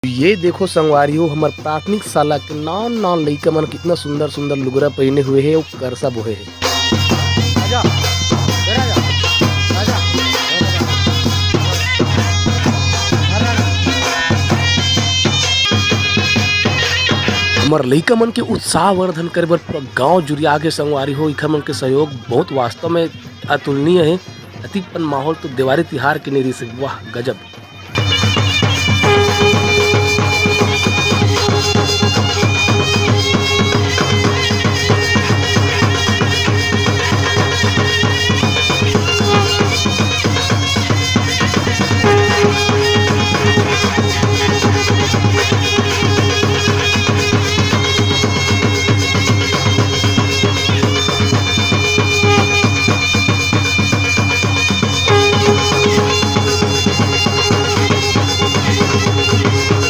ये देखो संगवारियों हमर प्राथमिक शाला के नान नान लइका मन कितना सुंदर सुंदर लुगरा पहने हुए है और करसा बोहे है। आजा, इधर आजा, आजा, हमर लइका मन के उत्साह वर्धन करे बर पूरा गांव जुरिया के संगवारी हो इखर मन के सहयोग बहुत वास्तव में अतुलनीय है। अतिपन माहौल तो दिवाली तिहार के नहीं रही से वाह गजब।